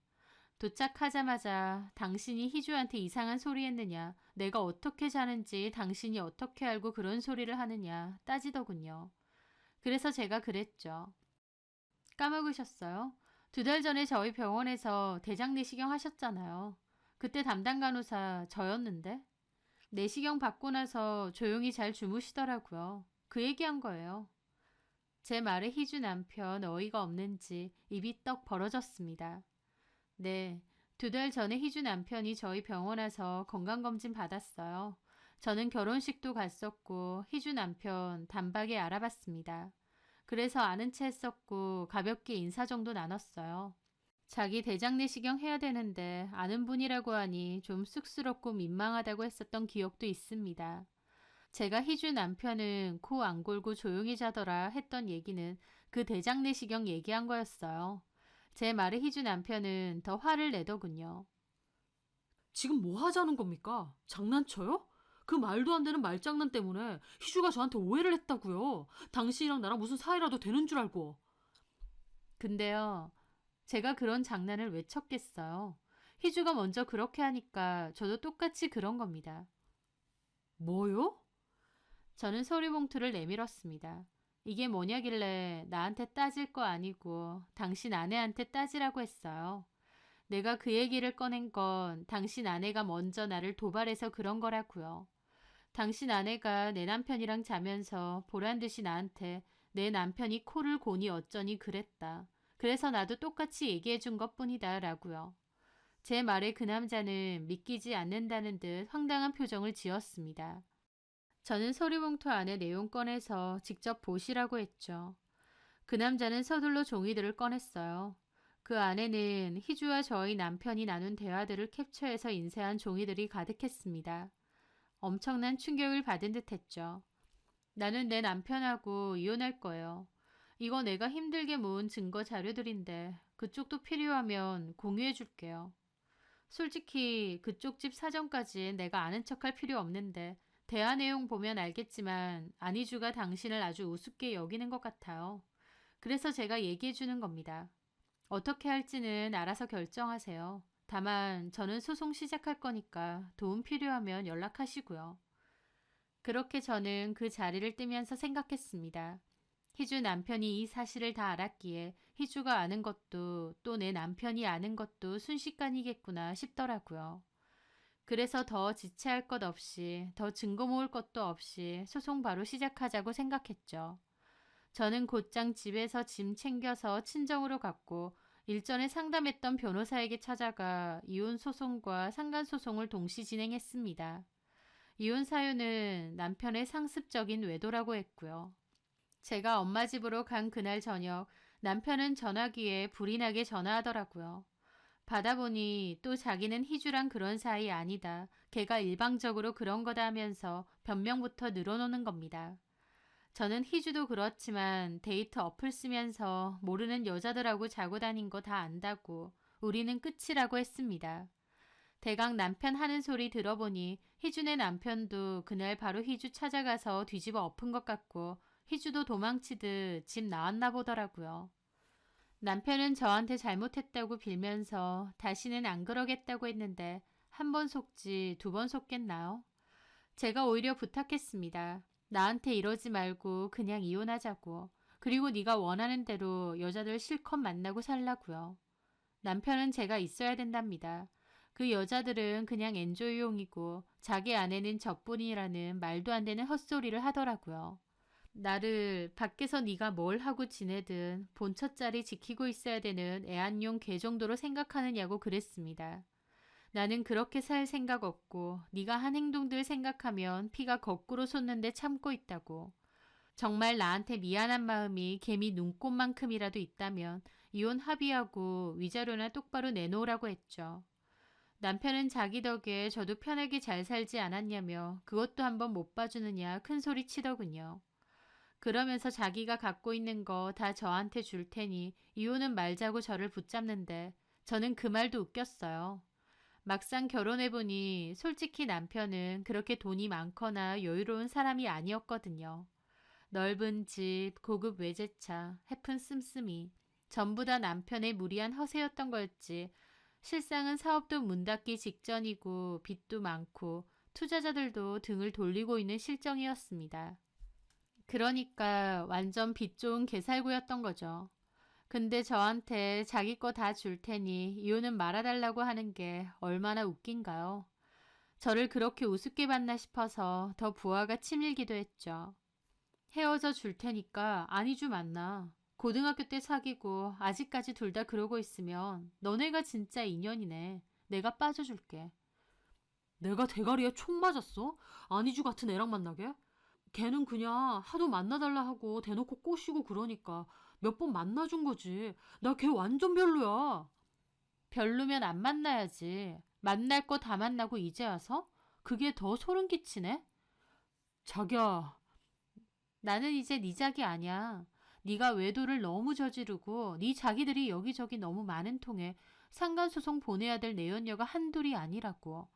도착하자마자 당신이 희주한테 이상한 소리 했느냐, 내가 어떻게 자는지 당신이 어떻게 알고 그런 소리를 하느냐 따지더군요. 그래서 제가 그랬죠. 까먹으셨어요? 2달 전에 저희 병원에서 대장 내시경 하셨잖아요. 그때 담당 간호사 저였는데. 내시경 받고 나서 조용히 잘 주무시더라고요. 그 얘기한 거예요. 제 말에 희주 남편 어이가 없는지 입이 떡 벌어졌습니다. 네, 2달 전에 희주 남편이 저희 병원 와서 건강검진 받았어요. 저는 결혼식도 갔었고 희주 남편 단박에 알아봤습니다. 그래서 아는 체 했었고 가볍게 인사 정도 나눴어요. 자기 대장 내시경 해야 되는데 아는 분이라고 하니 좀 쑥스럽고 민망하다고 했었던 기억도 있습니다. 제가 희주 남편은 코 안 골고 조용히 자더라 했던 얘기는 그 대장 내시경 얘기한 거였어요. 제 말에 희주 남편은 더 화를 내더군요. 지금 뭐 하자는 겁니까? 장난쳐요? 그 말도 안 되는 말장난 때문에 희주가 저한테 오해를 했다고요. 당신이랑 나랑 무슨 사이라도 되는 줄 알고. 근데요, 제가 그런 장난을 왜 쳤겠어요. 희주가 먼저 그렇게 하니까 저도 똑같이 그런 겁니다. 뭐요? 저는 서류봉투를 내밀었습니다. 이게 뭐냐길래 나한테 따질 거 아니고 당신 아내한테 따지라고 했어요. 내가 그 얘기를 꺼낸 건 당신 아내가 먼저 나를 도발해서 그런 거라고요. 당신 아내가 내 남편이랑 자면서 보란 듯이 나한테 내 남편이 코를 고니 어쩌니 그랬다. 그래서 나도 똑같이 얘기해 준 것뿐이다 라고요. 제 말에 그 남자는 믿기지 않는다는 듯 황당한 표정을 지었습니다. 저는 서류봉투 안에 내용 꺼내서 직접 보시라고 했죠. 그 남자는 서둘러 종이들을 꺼냈어요. 그 안에는 희주와 저희 남편이 나눈 대화들을 캡처해서 인쇄한 종이들이 가득했습니다. 엄청난 충격을 받은 듯 했죠. 나는 내 남편하고 이혼할 거예요. 이거 내가 힘들게 모은 증거 자료들인데 그쪽도 필요하면 공유해 줄게요. 솔직히 그쪽 집 사정까지 내가 아는 척할 필요 없는데 대화 내용 보면 알겠지만 안희주가 당신을 아주 우습게 여기는 것 같아요. 그래서 제가 얘기해 주는 겁니다. 어떻게 할지는 알아서 결정하세요. 다만 저는 소송 시작할 거니까 도움 필요하면 연락하시고요. 그렇게 저는 그 자리를 뜨면서 생각했습니다. 희주 남편이 이 사실을 다 알았기에 희주가 아는 것도 또 내 남편이 아는 것도 순식간이겠구나 싶더라고요. 그래서 더 지체할 것 없이 더 증거 모을 것도 없이 소송 바로 시작하자고 생각했죠. 저는 곧장 집에서 짐 챙겨서 친정으로 갔고 일전에 상담했던 변호사에게 찾아가 이혼 소송과 상간 소송을 동시 진행했습니다. 이혼 사유는 남편의 상습적인 외도라고 했고요. 제가 엄마 집으로 간 그날 저녁 남편은 전화기에 불이 나게 전화하더라고요. 받아보니 또 자기는 희주랑 그런 사이 아니다. 걔가 일방적으로 그런 거다 하면서 변명부터 늘어놓는 겁니다. 저는 희주도 그렇지만 데이트 어플 쓰면서 모르는 여자들하고 자고 다닌 거 다 안다고 우리는 끝이라고 했습니다. 대강 남편 하는 소리 들어보니 희주네 남편도 그날 바로 희주 찾아가서 뒤집어 엎은 것 같고 희주도 도망치듯 집 나왔나 보더라고요. 남편은 저한테 잘못했다고 빌면서 다시는 안 그러겠다고 했는데 한 번 속지 2번 속겠나요? 제가 오히려 부탁했습니다. 나한테 이러지 말고 그냥 이혼하자고. 그리고 네가 원하는 대로 여자들 실컷 만나고 살라고요. 남편은 제가 있어야 된답니다. 그 여자들은 그냥 엔조이용이고 자기 아내는 저뿐이라는 말도 안 되는 헛소리를 하더라고요. 나를 밖에서 네가 뭘 하고 지내든 본처 자리 지키고 있어야 되는 애완용 개 정도로 생각하느냐고 그랬습니다. 나는 그렇게 살 생각 없고 네가 한 행동들 생각하면 피가 거꾸로 솟는데 참고 있다고. 정말 나한테 미안한 마음이 개미 눈곱만큼이라도 있다면 이혼 합의하고 위자료나 똑바로 내놓으라고 했죠. 남편은 자기 덕에 저도 편하게 잘 살지 않았냐며 그것도 한번 못 봐주느냐 큰 소리 치더군요. 그러면서 자기가 갖고 있는 거 다 저한테 줄 테니 이혼은 말자고 저를 붙잡는데 저는 그 말도 웃겼어요. 막상 결혼해보니 솔직히 남편은 그렇게 돈이 많거나 여유로운 사람이 아니었거든요. 넓은 집, 고급 외제차, 해픈 씀씀이 전부 다 남편의 무리한 허세였던 걸지 실상은 사업도 문 닫기 직전이고 빚도 많고 투자자들도 등을 돌리고 있는 실정이었습니다. 그러니까 완전 빚 좋은 개살구였던 거죠. 근데 저한테 자기 거 다 줄 테니 이혼은 말아달라고 하는 게 얼마나 웃긴가요? 저를 그렇게 우습게 봤나 싶어서 더 부하가 치밀기도 했죠. 헤어져 줄 테니까 안희주 만나. 고등학교 때 사귀고 아직까지 둘 다 그러고 있으면 너네가 진짜 인연이네. 내가 빠져줄게. 내가 대가리에 총 맞았어? 안희주 같은 애랑 만나게? 걔는 그냥 하도 만나달라 하고 대놓고 꼬시고 그러니까 몇 번 만나준 거지. 나 걔 완전 별로야. 별로면 안 만나야지. 만날 거 다 만나고 이제 와서? 그게 더 소름 끼치네. 자기야, 나는 이제 네 자기 아니야. 네가 외도를 너무 저지르고 네 자기들이 여기저기 너무 많은 통에 상간소송 보내야 될 내연녀가 한둘이 아니라고.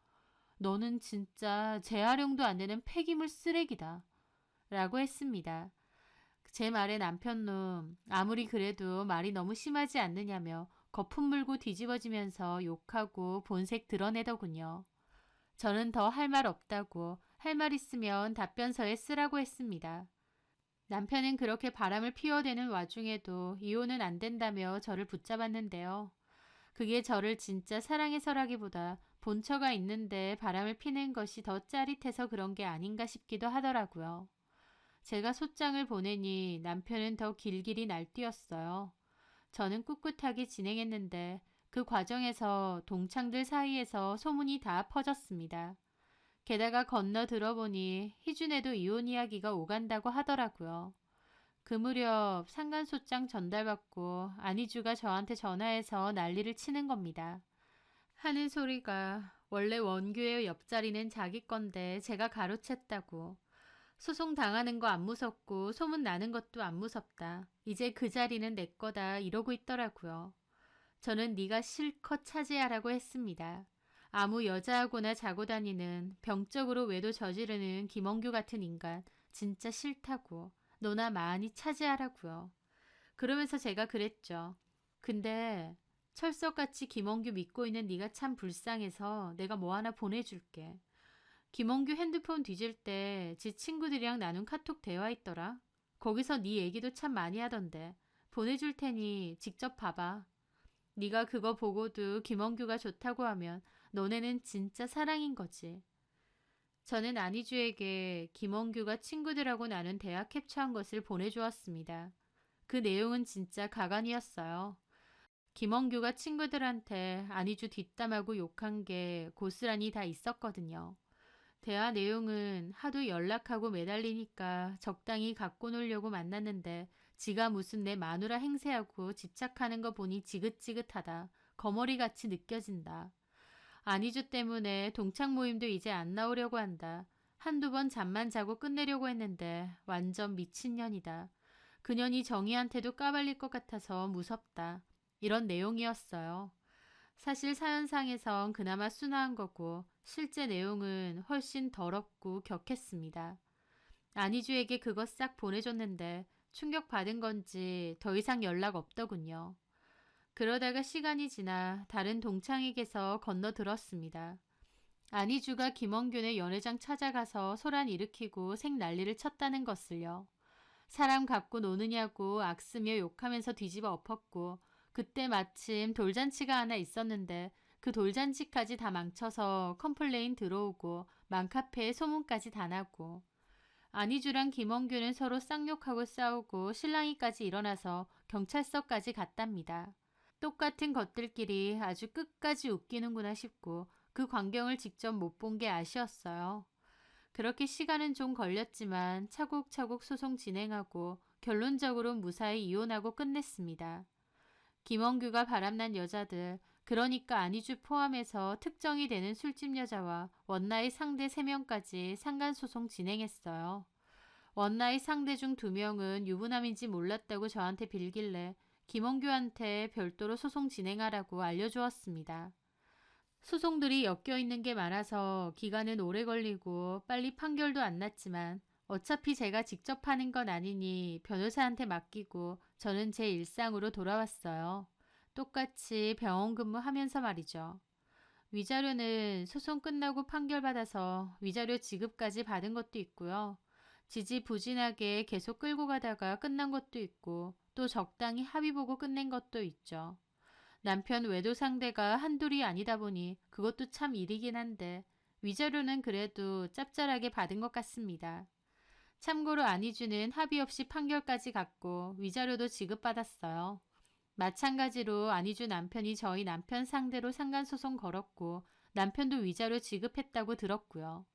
너는 진짜 재활용도 안 되는 폐기물 쓰레기다. 라고 했습니다. 제 말에 남편놈 아무리 그래도 말이 너무 심하지 않느냐며 거품 물고 뒤집어지면서 욕하고 본색 드러내더군요. 저는 더 할 말 없다고 할 말 있으면 답변서에 쓰라고 했습니다. 남편은 그렇게 바람을 피워대는 와중에도 이혼은 안 된다며 저를 붙잡았는데요. 그게 저를 진짜 사랑해서라기보다 본처가 있는데 바람을 피는 것이 더 짜릿해서 그런 게 아닌가 싶기도 하더라고요. 제가 소장을 보내니 남편은 더 길길이 날뛰었어요. 저는 꿋꿋하게 진행했는데 그 과정에서 동창들 사이에서 소문이 다 퍼졌습니다. 게다가 건너 들어보니 희준에도 이혼 이야기가 오간다고 하더라고요. 그 무렵 상간소장 전달받고 안희주가 저한테 전화해서 난리를 치는 겁니다. 하는 소리가 원래 원규의 옆자리는 자기 건데 제가 가로챘다고. 소송 당하는 거 안 무섭고 소문 나는 것도 안 무섭다. 이제 그 자리는 내 거다 이러고 있더라고요. 저는 네가 실컷 차지하라고 했습니다. 아무 여자하고나 자고 다니는 병적으로 외도 저지르는 김원규 같은 인간 진짜 싫다고. 너나 많이 차지하라고요. 그러면서 제가 그랬죠. 근데 철석같이 김원규 믿고 있는 네가 참 불쌍해서 내가 뭐 하나 보내줄게. 김원규 핸드폰 뒤질 때 지 친구들이랑 나눈 카톡 대화 있더라. 거기서 네 얘기도 참 많이 하던데. 보내줄 테니 직접 봐봐. 네가 그거 보고도 김원규가 좋다고 하면 너네는 진짜 사랑인 거지. 저는 안희주에게 김원규가 친구들하고 나눈 대화 캡처한 것을 보내주었습니다. 그 내용은 진짜 가관이었어요. 김원규가 친구들한테 안희주 뒷담하고 욕한 게 고스란히 다 있었거든요. 대화 내용은 하도 연락하고 매달리니까 적당히 갖고 놀려고 만났는데 지가 무슨 내 마누라 행세하고 집착하는 거 보니 지긋지긋하다. 거머리같이 느껴진다. 안희주 때문에 동창 모임도 이제 안 나오려고 한다. 한두 번 잠만 자고 끝내려고 했는데 완전 미친년이다. 그년이 정희한테도 까발릴 것 같아서 무섭다. 이런 내용이었어요. 사실 사연상에선 그나마 순화한 거고 실제 내용은 훨씬 더럽고 격했습니다. 안희주에게 그거 싹 보내줬는데 충격받은 건지 더 이상 연락 없더군요. 그러다가 시간이 지나 다른 동창에게서 건너 들었습니다. 안희주가 김원균의 연회장 찾아가서 소란 일으키고 생난리를 쳤다는 것을요. 사람 갖고 노느냐고 악쓰며 욕하면서 뒤집어 엎었고 그때 마침 돌잔치가 하나 있었는데 그 돌잔치까지 다 망쳐서 컴플레인 들어오고 맘카페에 소문까지 다 나고 안희주랑 김원규는 서로 쌍욕하고 싸우고 실랑이까지 일어나서 경찰서까지 갔답니다. 똑같은 것들끼리 아주 끝까지 웃기는구나 싶고 그 광경을 직접 못 본 게 아쉬웠어요. 그렇게 시간은 좀 걸렸지만 차곡차곡 소송 진행하고 결론적으로 무사히 이혼하고 끝냈습니다. 김원규가 바람난 여자들, 그러니까 안희주 포함해서 특정이 되는 술집 여자와 원나잇 상대 3명까지 상간소송 진행했어요. 원나잇 상대 중 2명은 유부남인지 몰랐다고 저한테 빌길래 김원규한테 별도로 소송 진행하라고 알려주었습니다. 소송들이 엮여있는 게 많아서 기간은 오래 걸리고 빨리 판결도 안 났지만 어차피 제가 직접 하는 건 아니니 변호사한테 맡기고 저는 제 일상으로 돌아왔어요. 똑같이 병원 근무하면서 말이죠. 위자료는 소송 끝나고 판결받아서 위자료 지급까지 받은 것도 있고요. 지지부진하게 계속 끌고 가다가 끝난 것도 있고 또 적당히 합의 보고 끝낸 것도 있죠. 남편 외도 상대가 한둘이 아니다 보니 그것도 참 일이긴 한데 위자료는 그래도 짭짤하게 받은 것 같습니다. 참고로 안희주는 합의 없이 판결까지 갔고 위자료도 지급받았어요. 마찬가지로 안희주 남편이 저희 남편 상대로 상간소송 걸었고 남편도 위자료 지급했다고 들었고요.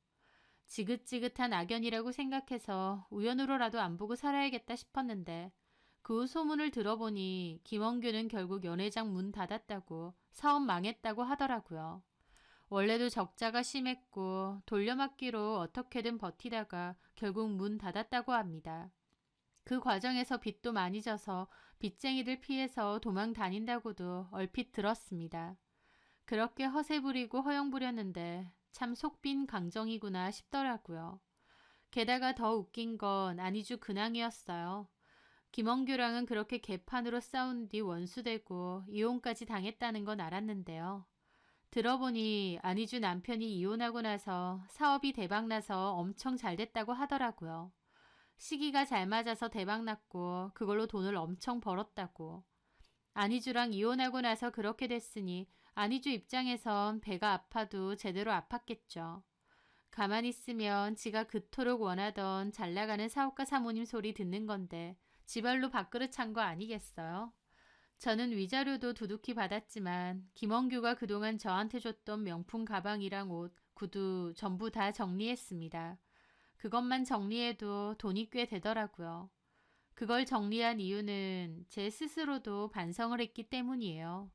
지긋지긋한 악연이라고 생각해서 우연으로라도 안 보고 살아야겠다 싶었는데 그 후 소문을 들어보니 김원규는 결국 연회장 문 닫았다고 사업 망했다고 하더라고요. 원래도 적자가 심했고 돌려막기로 어떻게든 버티다가 결국 문 닫았다고 합니다. 그 과정에서 빚도 많이 져서 빚쟁이들 피해서 도망 다닌다고도 얼핏 들었습니다. 그렇게 허세 부리고 허영 부렸는데 참 속빈 강정이구나 싶더라고요. 게다가 더 웃긴 건 안희주 근황이었어요. 김원규랑은 그렇게 개판으로 싸운 뒤 원수되고 이혼까지 당했다는 건 알았는데요. 들어보니 안희주 남편이 이혼하고 나서 사업이 대박나서 엄청 잘 됐다고 하더라고요. 시기가 잘 맞아서 대박났고 그걸로 돈을 엄청 벌었다고. 안희주랑 이혼하고 나서 그렇게 됐으니 안희주 입장에선 배가 아파도 제대로 아팠겠죠. 가만히 있으면 지가 그토록 원하던 잘나가는 사업가 사모님 소리 듣는 건데 지발로 밥그릇 찬 거 아니겠어요? 저는 위자료도 두둑히 받았지만 김원규가 그동안 저한테 줬던 명품 가방이랑 옷, 구두 전부 다 정리했습니다. 그것만 정리해도 돈이 꽤 되더라고요. 그걸 정리한 이유는 제 스스로도 반성을 했기 때문이에요.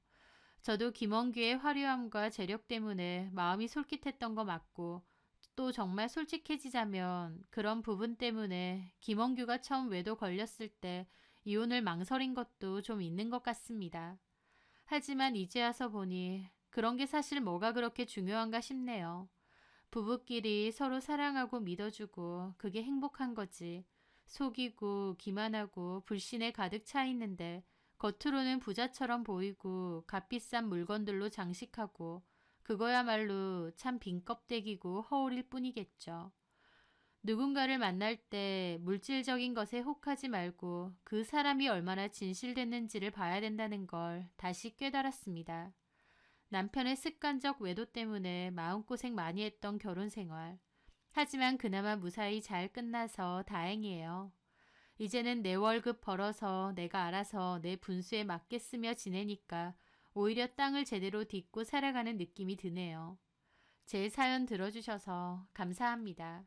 저도 김원규의 화려함과 재력 때문에 마음이 솔깃했던 거 맞고 또 정말 솔직해지자면 그런 부분 때문에 김원규가 처음 외도 걸렸을 때 이혼을 망설인 것도 좀 있는 것 같습니다. 하지만 이제 와서 보니 그런 게 사실 뭐가 그렇게 중요한가 싶네요. 부부끼리 서로 사랑하고 믿어주고 그게 행복한 거지. 속이고 기만하고 불신에 가득 차 있는데 겉으로는 부자처럼 보이고 값비싼 물건들로 장식하고 그거야말로 참 빈 껍데기고 허울일 뿐이겠죠. 누군가를 만날 때 물질적인 것에 혹하지 말고 그 사람이 얼마나 진실됐는지를 봐야 된다는 걸 다시 깨달았습니다. 남편의 습관적 외도 때문에 마음고생 많이 했던 결혼 생활. 하지만 그나마 무사히 잘 끝나서 다행이에요. 이제는 내 월급 벌어서 내가 알아서 내 분수에 맞게 쓰며 지내니까 오히려 땅을 제대로 딛고 살아가는 느낌이 드네요. 제 사연 들어주셔서 감사합니다.